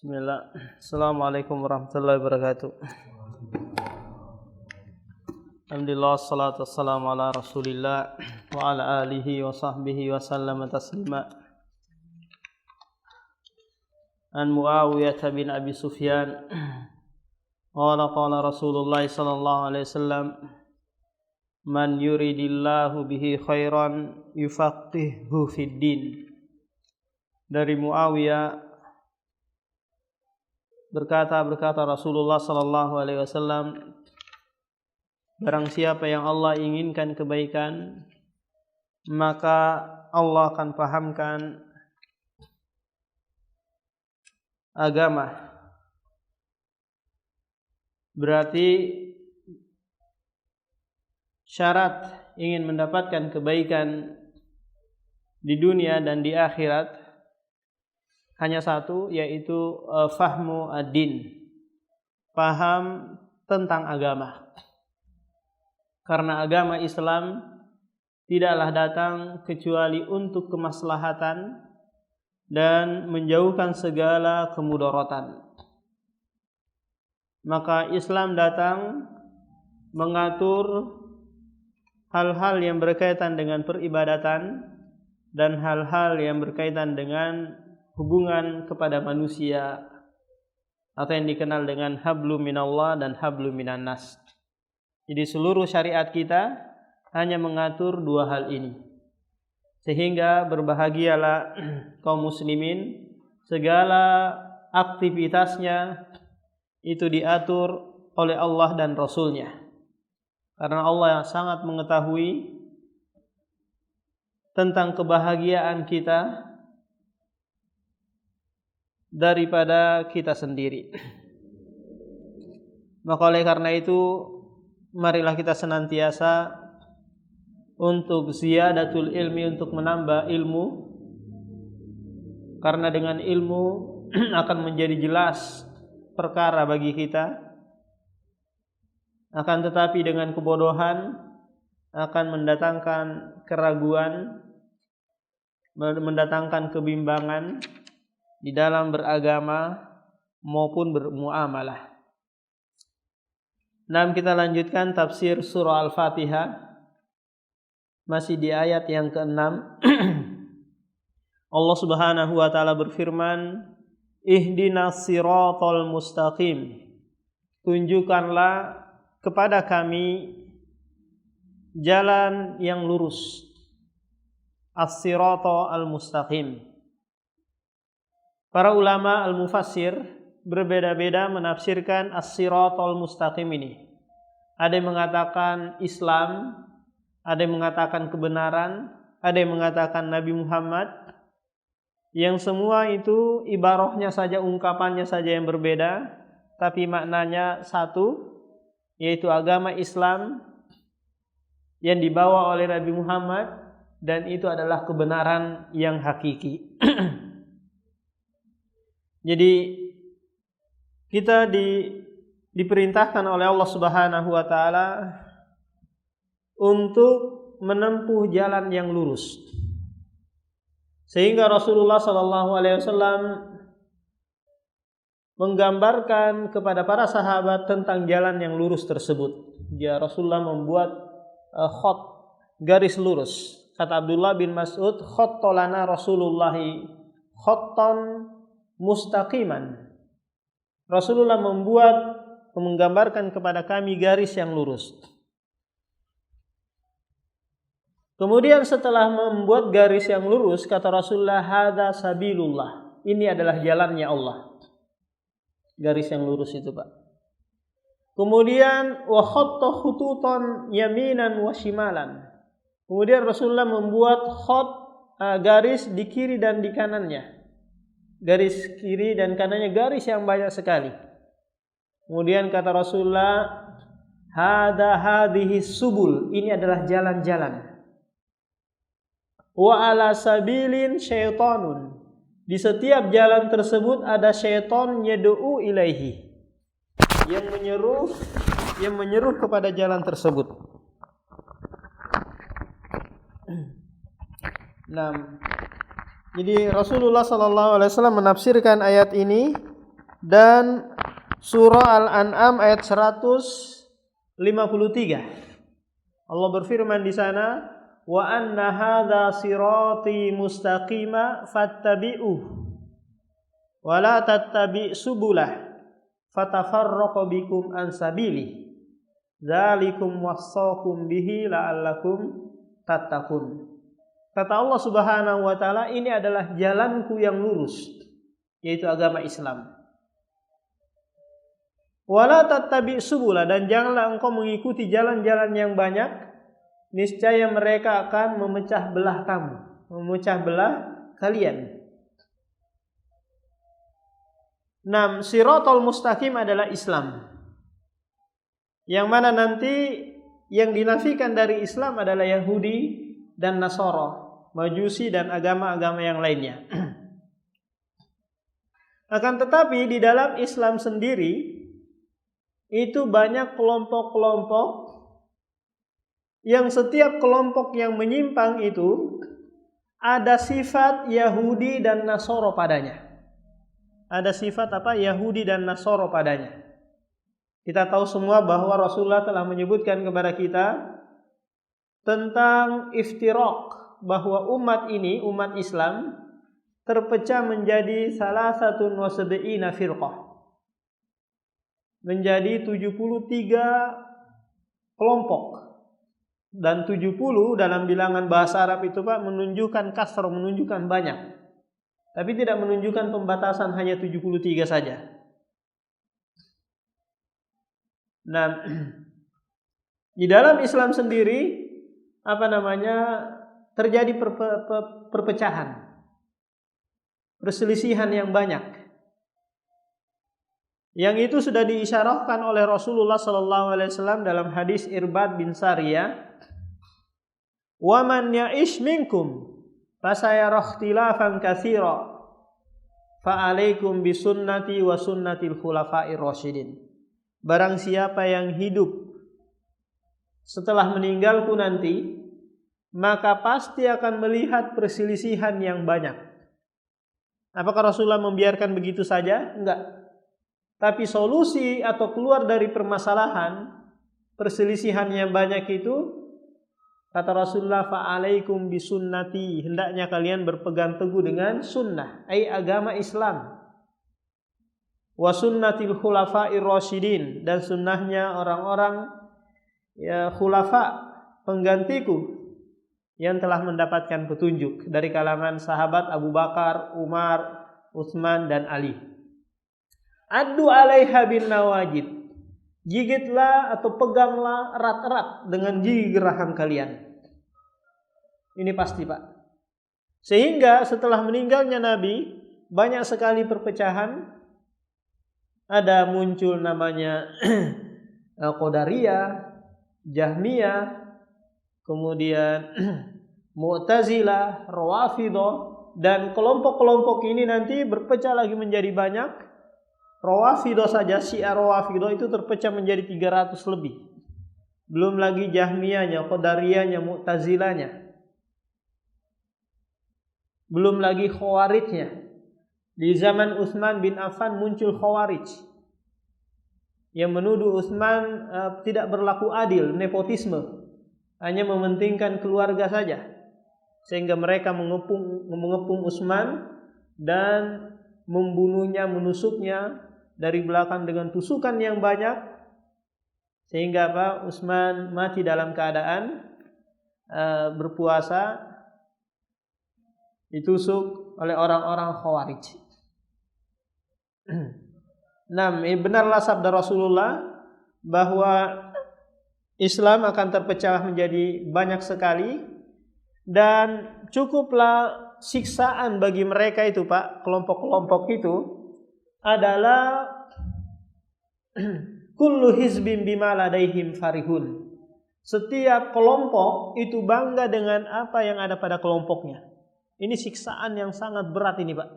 Bismillah. Assalamualaikum warahmatullahi wabarakatuh. Alhamdulillah, salatu wassalamu ala Rasulillah wa ala alihi wa sahbihi wa sallama taslima. An Muawiyah bin Abi Sufyan qala Rasulullah sallallahu alaihi wasallam, man yuridillahu bihi khairan yufaqihuhu fid din. Dari Muawiyah berkata Rasulullah sallallahu alaihi wasallam, barang siapa yang Allah inginkan kebaikan, maka Allah akan pahamkan agama. Berarti syarat ingin mendapatkan kebaikan di dunia dan di akhirat hanya satu, yaitu fahmu ad-din, paham tentang agama. Karena agama Islam tidaklah datang kecuali untuk kemaslahatan dan menjauhkan segala kemudaratan. Maka Islam datang mengatur hal-hal yang berkaitan dengan peribadatan dan hal-hal yang berkaitan dengan hubungan kepada manusia, atau yang dikenal dengan hablu minallah dan hablu minan nas. Jadi seluruh syariat kita hanya mengatur dua hal ini, sehingga berbahagialah kaum muslimin, segala aktivitasnya itu diatur oleh Allah dan Rasulnya, karena Allah yang sangat mengetahui tentang kebahagiaan kita daripada kita sendiri. Maka oleh karena itu, marilah kita senantiasa untuk ziyadatul ilmi, untuk menambah ilmu, karena dengan ilmu akan menjadi jelas perkara bagi kita. Akan tetapi dengan kebodohan akan mendatangkan keraguan, mendatangkan kebimbangan di dalam beragama maupun bermuamalah. Nah, kita lanjutkan tafsir surah Al-Fatihah, masih di ayat yang ke-6. Allah Subhanahu wa taala berfirman, ihdinas siratal mustaqim, tunjukkanlah kepada kami jalan yang lurus. As-siratal al-mustaqim. Para ulama al-mufassir berbeda-beda menafsirkan as-siratal mustaqim ini. Ada yang mengatakan Islam, ada yang mengatakan kebenaran, ada yang mengatakan Nabi Muhammad. Yang semua itu ibarahnya saja, ungkapannya saja yang berbeda, tapi maknanya satu, yaitu agama Islam yang dibawa oleh Nabi Muhammad, dan itu adalah kebenaran yang hakiki. Jadi kita diperintahkan oleh Allah Subhanahu wa taala untuk menempuh jalan yang lurus. Sehingga Rasulullah sallallahu alaihi wasallam menggambarkan kepada para sahabat tentang jalan yang lurus tersebut. Rasulullah membuat garis lurus. Kata Abdullah bin Mas'ud, khattolana Rasulullahi khattan mustaqiman. Rasulullah menggambarkan kepada kami garis yang lurus. Kemudian setelah membuat garis yang lurus, kata Rasulullah, hadza sabilullah, ini adalah jalannya Allah. Garis yang lurus itu, Pak. Kemudian wa khatta khututan yaminan wa shimalan. Kemudian Rasulullah membuat garis di kiri dan di kanannya. Garis kiri dan kanannya garis yang banyak sekali. Kemudian kata Rasulullah, hadhihi subul, ini adalah jalan-jalan. Wa ala sabilin syaitanun, di setiap jalan tersebut ada syaitan yad'u ilaihi, yang menyeru kepada jalan tersebut. Nah, jadi Rasulullah sallallahu alaihi wasallam menafsirkan ayat ini dan surah Al-An'am ayat 153. Allah berfirman di sana, wa anna hadza sirati mustaqima fattabi'uh wa la tattabi' subulah fatafarraqu bikum an sabilihi dzalikum wassaqum bihi la'allakum tattaqun. Kata Allah Subhanahu wa taala, ini adalah jalanku yang lurus, yaitu agama Islam. Wala tattabi' subula, dan janganlah engkau mengikuti jalan-jalan yang banyak, niscaya mereka akan memecah belah kamu, memecah belah kalian. Siratal mustaqim adalah Islam. Yang mana nanti yang dinafikan dari Islam adalah Yahudi dan Nasara, Majusi dan agama-agama yang lainnya. Akan tetapi di dalam Islam sendiri itu banyak kelompok-kelompok yang setiap kelompok yang menyimpang itu ada sifat Yahudi dan Nasara padanya. Ada sifat apa? Yahudi dan Nasara padanya. Kita tahu semua bahwa Rasulullah telah menyebutkan kepada kita tentang iftiraq, bahwa umat ini, umat Islam terpecah menjadi salah satu wasab'ina firqah, menjadi 73 kelompok. Dan 70 dalam bilangan bahasa Arab itu Pak menunjukkan kasr, menunjukkan banyak. Tapi tidak menunjukkan pembatasan hanya 73 saja. Nah, di dalam Islam sendiri terjadi perpecahan, perselisihan yang banyak. Yang itu sudah diisyarahkan oleh Rasulullah sallallahu alaihi wasallam dalam hadis Irbad bin Sariyah, "Wa man ya'ish minkum fasayara ikhtilafan katsira fa 'alaikum bi sunnati wa sunnatil khulafa'ir rasyidin." Barang siapa yang hidup setelah meninggalku nanti, maka pasti akan melihat perselisihan yang banyak. Apakah Rasulullah membiarkan begitu saja? Enggak. Tapi solusi atau keluar dari permasalahan perselisihan yang banyak itu, kata Rasulullah, fa'alaikum bisunnati, hendaknya kalian berpegang teguh dengan sunnah, agama Islam. Wa sunnatil khulafa'ir rasyidin, dan sunnahnya orang-orang khulafa, penggantiku yang telah mendapatkan petunjuk dari kalangan sahabat Abu Bakar, Umar, Utsman dan Ali. Addu 'alaiha bin nawajid, gigitlah atau peganglah erat-erat dengan gigi geraham kalian. Ini pasti Pak. Sehingga setelah meninggalnya Nabi, banyak sekali perpecahan. Ada muncul namanya Qadariyah, Jahmiyah, kemudian Mu'tazilah, Rawafidah, dan kelompok-kelompok ini nanti berpecah lagi menjadi banyak. Rawafidah saja, Syiah Rawafidah itu terpecah menjadi 300 lebih. Belum lagi Jahmiyahnya, Qadariyahnya, Mu'tazilahnya. Belum lagi Khawarijnya. Di zaman Utsman bin Affan muncul Khawarij yang menuduh Utsman tidak berlaku adil, nepotisme, hanya mementingkan keluarga saja, sehingga mereka mengepung Utsman dan membunuhnya, menusuknya dari belakang dengan tusukan yang banyak, sehingga Utsman mati dalam keadaan berpuasa, ditusuk oleh orang-orang Khawarij. Benarlah sabda Rasulullah bahwa Islam akan terpecah menjadi banyak sekali, dan cukuplah siksaan bagi mereka itu Pak, kelompok-kelompok itu adalah kullu hizbin bima ladaihim farihun. Setiap kelompok itu bangga dengan apa yang ada pada kelompoknya. Ini siksaan yang sangat berat ini Pak.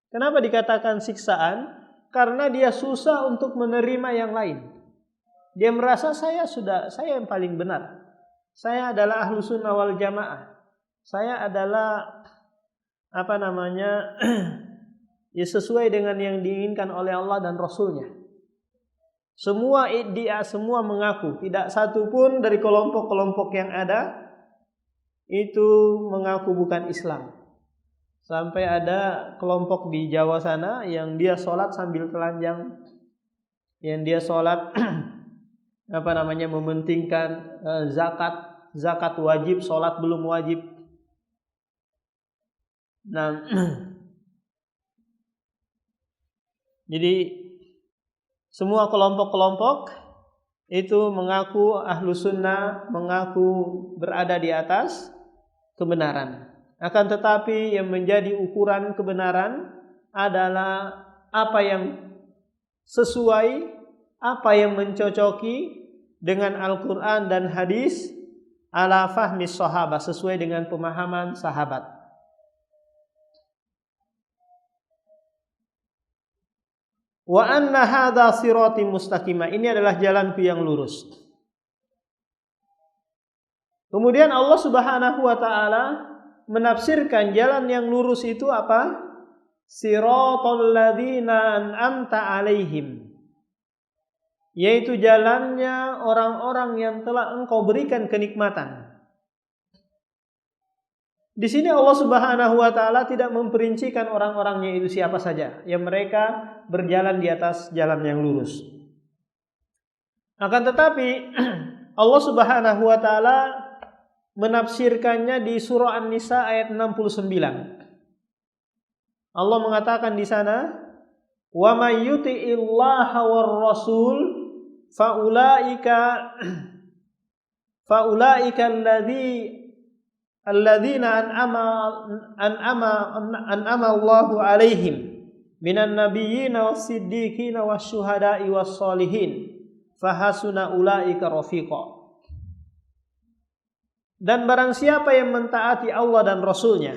Kenapa dikatakan siksaan? Karena dia susah untuk menerima yang lain. Dia merasa saya yang paling benar. Saya adalah ahlu sunnah wal jamaah. Saya adalah ya sesuai dengan yang diinginkan oleh Allah dan Rasulnya. Semua iddia, semua mengaku, tidak satu pun dari kelompok-kelompok yang ada itu mengaku bukan Islam. Sampai ada kelompok di Jawa sana yang dia sholat sambil telanjang, yang dia sholat mementingkan zakat wajib, sholat belum wajib. Nah, jadi semua kelompok-kelompok itu mengaku ahlu sunnah, mengaku berada di atas kebenaran. Akan tetapi yang menjadi ukuran kebenaran adalah apa yang sesuai, apa yang mencocoki dengan Al-Quran dan hadis ala fahmis sahabat, sesuai dengan pemahaman sahabat. Wa anna hadza sirati mustaqima, ini adalah jalanku yang lurus. Kemudian Allah Subhanahu wa taala menafsirkan jalan yang lurus itu apa? Siratal ladzina an'amta alaihim, yaitu jalannya orang-orang yang telah Engkau berikan kenikmatan. Di sini Allah Subhanahu wa taala tidak memperincikan orang-orangnya itu siapa saja, yang mereka berjalan di atas jalan yang lurus. Akan tetapi Allah Subhanahu wa taala menafsirkannya di surah An-Nisa ayat 69. Allah mengatakan di sana, "Wa may yuti'illaha war rasul faulaika alladzina an'ama Allahu alaihim minan nabiyyin was-siddiqin wasyuhada'i was-solihin fahasuna ulaika rafiqa." Dan barang siapa yang mentaati Allah dan Rasulnya,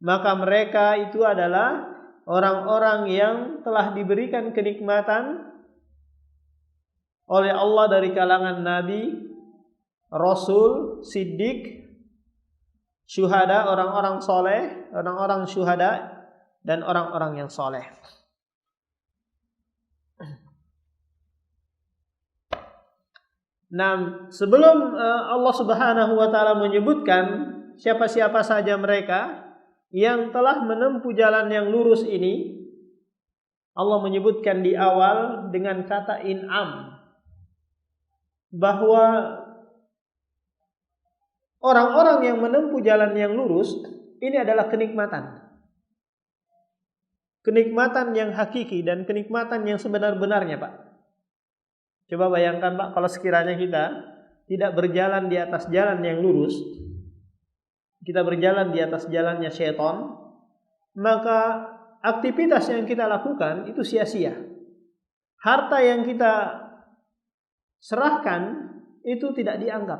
maka mereka itu adalah orang-orang yang telah diberikan kenikmatan oleh Allah dari kalangan Nabi, Rasul, Siddiq, syuhada, orang-orang soleh, orang-orang syuhada, dan orang-orang yang soleh. Nah, sebelum Allah Subhanahu wa taala menyebutkan siapa-siapa saja mereka yang telah menempuh jalan yang lurus ini, Allah menyebutkan di awal dengan kata in'am, bahwa orang-orang yang menempuh jalan yang lurus ini adalah kenikmatan. Kenikmatan yang hakiki dan kenikmatan yang sebenar-benarnya, Pak. Coba bayangkan, Pak, kalau sekiranya kita tidak berjalan di atas jalan yang lurus, kita berjalan di atas jalannya syaitan, maka aktivitas yang kita lakukan itu sia-sia. Harta yang kita serahkan itu tidak dianggap.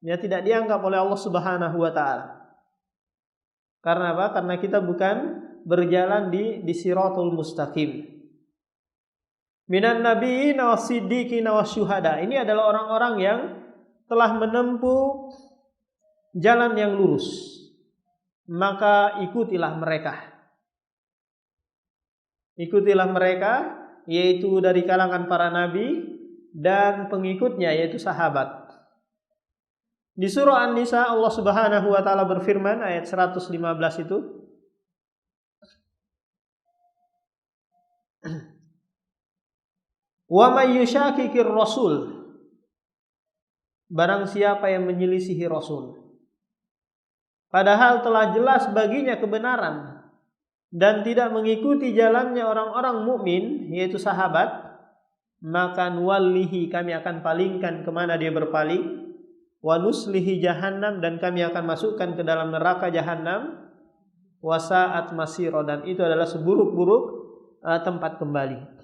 Ya, tidak dianggap oleh Allah Subhanahu wa taala. Karena apa? Karena kita bukan berjalan di siratul mustaqim. Minan nabiyyin was-siddiqin wasyuhada. Ini adalah orang-orang yang telah menempuh jalan yang lurus. Maka ikutilah mereka. Ikutilah mereka, yaitu dari kalangan para nabi dan pengikutnya, yaitu sahabat. Di surah An-Nisa Allah Subhanahu wa taala berfirman ayat 115 itu, "Wa may yushakikir rasul", barang siapa yang menyelisihi Rasul, padahal telah jelas baginya kebenaran dan tidak mengikuti jalannya orang-orang mukmin, yaitu sahabat, maka nuwallihi, kami akan palingkan kemana dia berpaling, wa nuslihi jahannam, dan kami akan masukkan ke dalam neraka jahannam, wa sa'at masira, dan itu adalah seburuk-buruk tempat kembali.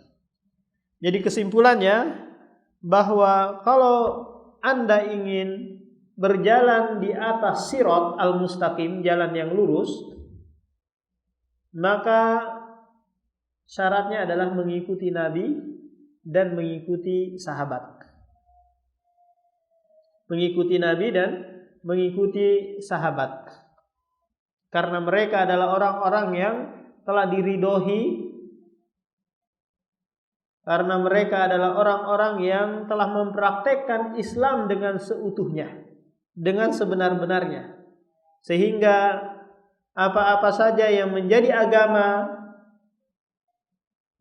Jadi kesimpulannya bahwa kalau Anda ingin berjalan di atas sirat al-mustaqim, jalan yang lurus, maka syaratnya adalah mengikuti Nabi dan mengikuti sahabat. Mengikuti Nabi dan mengikuti sahabat. Karena mereka adalah orang-orang yang telah diridhoi karena mereka adalah orang-orang yang telah mempraktekkan Islam dengan seutuhnya, dengan sebenar-benarnya. Sehingga apa-apa saja yang menjadi agama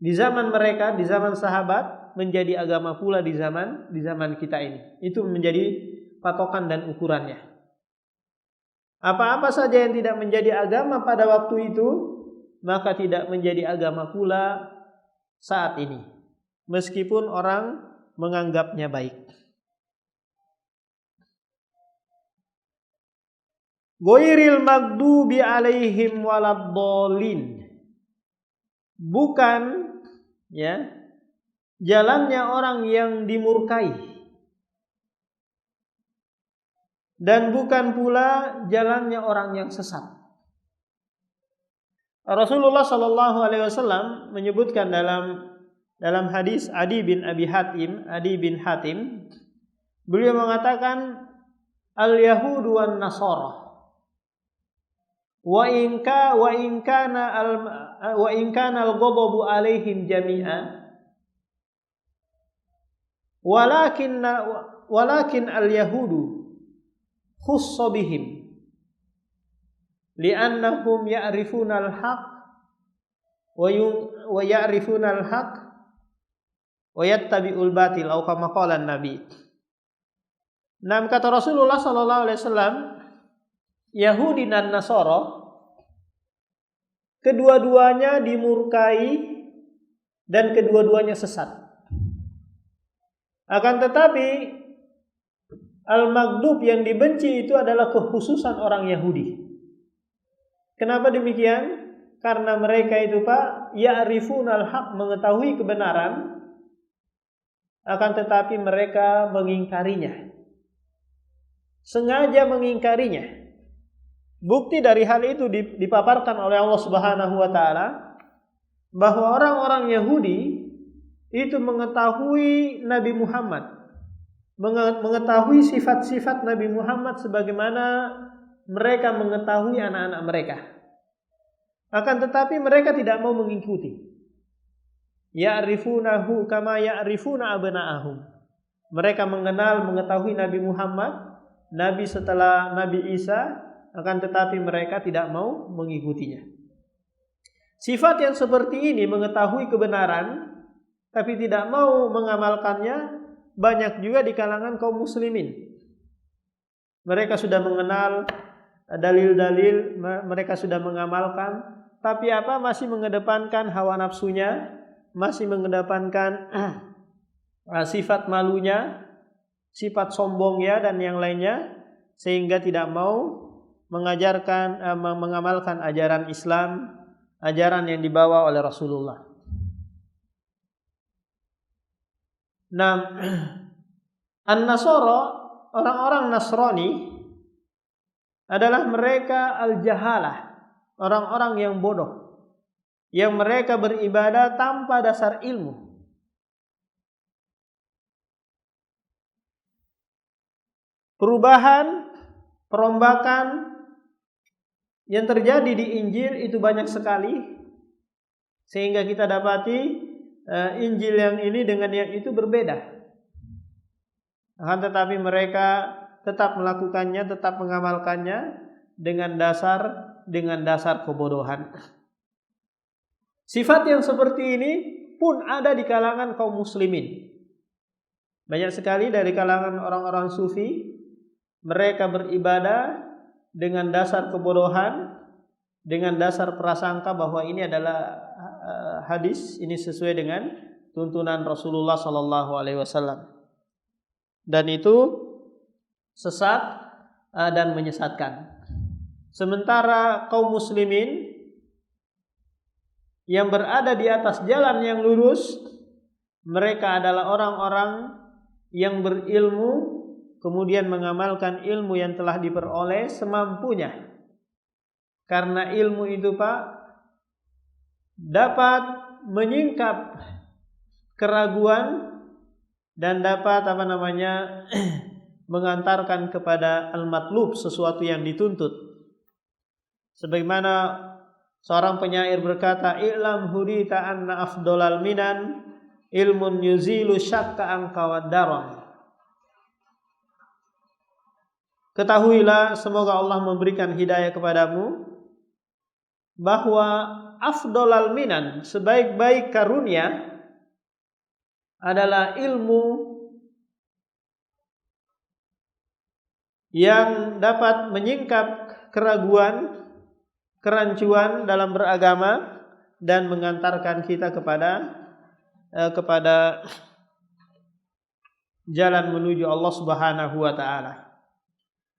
di zaman mereka, di zaman sahabat, menjadi agama pula di zaman kita ini. Itu menjadi patokan dan ukurannya. Apa-apa saja yang tidak menjadi agama pada waktu itu, maka tidak menjadi agama pula saat ini, meskipun orang menganggapnya baik. Ghairil maghdubi alaihim waladdallin. Bukan ya jalannya orang yang dimurkai, dan bukan pula jalannya orang yang sesat. Rasulullah sallallahu alaihi wasallam menyebutkan dalam hadis Adi bin Hatim, beliau mengatakan al-yahudu wan nasara wa in kana al-ghadabu alaihim jami'an walakin al-yahudu khussa bihim li'annahum ya'rifuna al-haq wa ya'rifuna al-haq wa yattabi'ul batil atau kama qala an-nabi. Nah, kata Rasulullah sallallahu alaihi wasallam, Yahudi dan Nasara kedua-duanya dimurkai dan kedua-duanya sesat. Akan tetapi al-maghdub yang dibenci itu adalah kekhususan orang Yahudi. Kenapa demikian? Karena mereka itu ya'rifunal haq, mengetahui kebenaran, akan tetapi mereka mengingkarinya. Sengaja mengingkarinya. Bukti dari hal itu dipaparkan oleh Allah Subhanahu wa taala bahwa orang-orang Yahudi itu mengetahui Nabi Muhammad, mengetahui sifat-sifat Nabi Muhammad sebagaimana mereka mengetahui anak-anak mereka. Akan tetapi mereka tidak mau mengikuti. Ya'rifunahu kama ya'rifuna abna'ahum. Mereka mengetahui Nabi Muhammad, Nabi setelah Nabi Isa, akan tetapi mereka tidak mau mengikutinya. Sifat yang seperti ini, mengetahui kebenaran tapi tidak mau mengamalkannya, banyak juga di kalangan kaum muslimin. Mereka sudah mengenal dalil-dalil, mereka sudah mengamalkan, tapi masih mengedepankan hawa nafsunya, masih mengedepankan sifat malunya, sifat sombongnya dan yang lainnya, sehingga tidak mau mengamalkan ajaran Islam, ajaran yang dibawa oleh Rasulullah. Nah, An-Nasara, orang-orang Nasrani adalah mereka al-jahalah, orang-orang yang bodoh, yang mereka beribadah tanpa dasar ilmu. Perubahan, perombakan yang terjadi di Injil itu banyak sekali, sehingga kita dapati Injil yang ini dengan yang itu berbeda. Akan tetapi mereka tetap melakukannya, tetap mengamalkannya dengan dasar kebodohan. Sifat yang seperti ini pun ada di kalangan kaum muslimin. Banyak sekali dari kalangan orang-orang sufi, mereka beribadah dengan dasar kebodohan, dengan dasar prasangka bahwa ini adalah hadis, ini sesuai dengan tuntunan Rasulullah sallallahu alaihi wasallam. Dan itu sesat dan menyesatkan. Sementara kaum muslimin yang berada di atas jalan yang lurus, mereka adalah orang-orang yang berilmu, kemudian mengamalkan ilmu yang telah diperoleh semampunya. Karena ilmu itu dapat menyingkap keraguan dan dapat mengantarkan kepada al-matlub, sesuatu yang dituntut. Sebagaimana Seorang penyair berkata, "I'lam hudita anna afdolal minan ilmun yuzilu syakka anka wad-daram." Ketahuilah, semoga Allah memberikan hidayah kepadamu, bahwa afdolal minan, sebaik-baik karunia, adalah ilmu yang dapat menyingkap keraguan, kerancuan dalam beragama dan mengantarkan kita kepada jalan menuju Allah Subhanahu wa taala.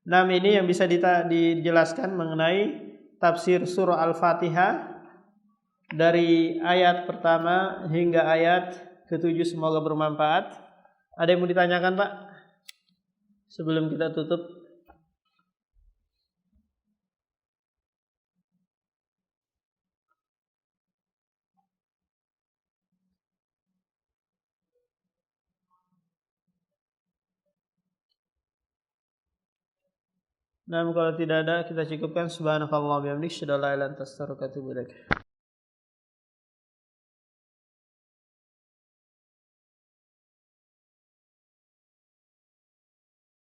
Nah, ini yang bisa dijelaskan mengenai tafsir surah Al-Fatihah dari ayat pertama hingga ayat ke-7. Semoga bermanfaat. Ada yang mau ditanyakan, Pak? Sebelum kita tutup. Nah, kalau tidak ada, kita cukupkan. Subhanakallahumma wa bihamdika, asyhadu an la ilaha illa anta, astaghfiruka wa atubu ilaik.